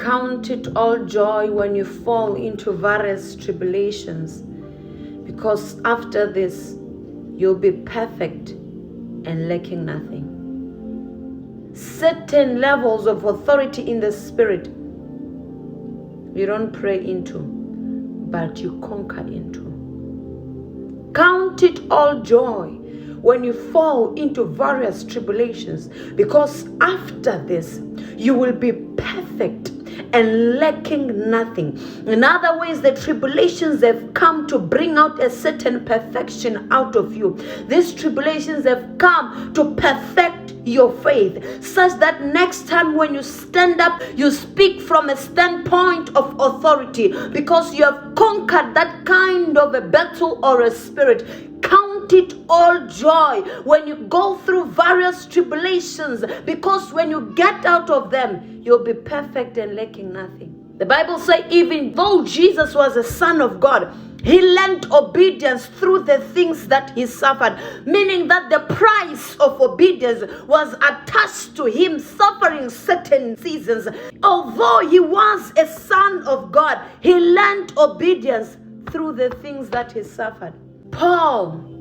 Count it all joy when you fall into various tribulations, because after this, you'll be perfect and lacking nothing. Certain levels of authority in the spirit, you don't pray into, but you conquer into. Count it all joy when you fall into various tribulations, because after this, you will be perfect and lacking nothing. In other words, the tribulations have come to bring out a certain perfection out of you. These tribulations have come to perfect your faith, such that next time when you stand up, you speak from a standpoint of authority, because you have conquered that kind of a battle or a spirit. Count it all joy when you go through various tribulations, because when you get out of them, you'll be perfect and lacking nothing. The Bible says even though Jesus was a son of God, he learned obedience through the things that he suffered, meaning that the price of obedience was attached to him suffering certain seasons. Although he was a son of God, he learned obedience through the things that he suffered. Paul,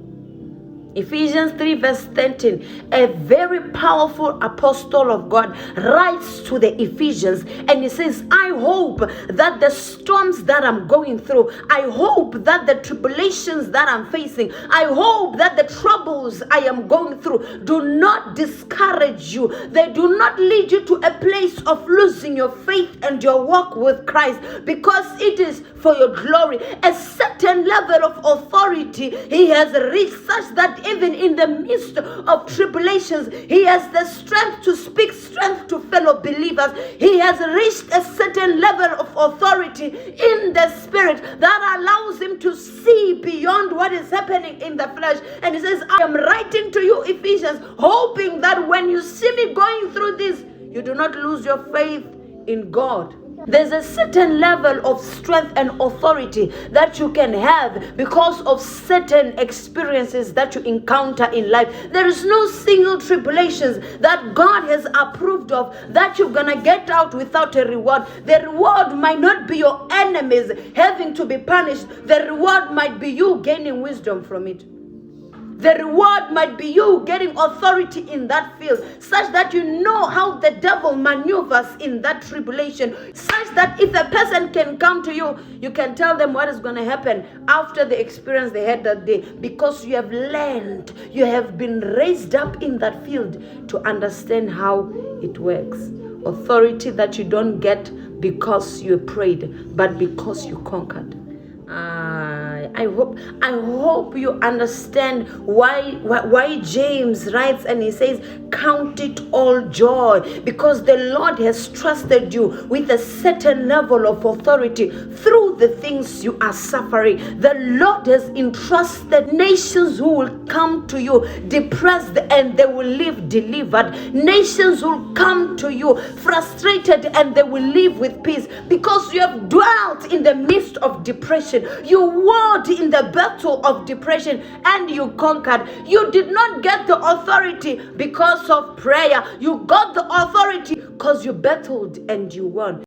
Ephesians 3 verse 13, a very powerful apostle of God, writes to the Ephesians and he says, I hope that the storms that I'm going through, I hope that the tribulations that I'm facing, I hope that the troubles I am going through do not discourage you. They do not lead you to a place of losing your faith and your walk with Christ, because it is for your glory. A certain level of authority he has reached, such that even in the midst of tribulations, he has the strength to speak strength to fellow believers. He has reached a certain level of authority in the spirit that allows him to see beyond what is happening in the flesh. And he says, I am writing to you, Ephesians, hoping that when you see me going through this, you do not lose your faith in God. There's a certain level of strength and authority that you can have because of certain experiences that you encounter in life. There is no single tribulations that God has approved of that you're gonna get out without a reward. The reward might not be your enemies having to be punished. The reward might be you gaining wisdom from it. The reward might be you getting authority in that field, such that you know how the devil maneuvers in that tribulation, such that if a person can come to you, you can tell them what is going to happen after the experience they had that day, because you have learned, you have been raised up in that field to understand how it works. Authority that you don't get because you prayed, but because you conquered. I hope you understand why James writes and he says, count it all joy, because the Lord has trusted you with a certain level of authority through the things you are suffering. The Lord has entrusted nations who will come to you depressed and they will leave delivered. Nations will come to you frustrated and they will live with peace, because you have dwelt in the midst of depression. You warred in the battle of depression and you conquered. You did not get the authority because of prayer. You got the authority because you battled and you won.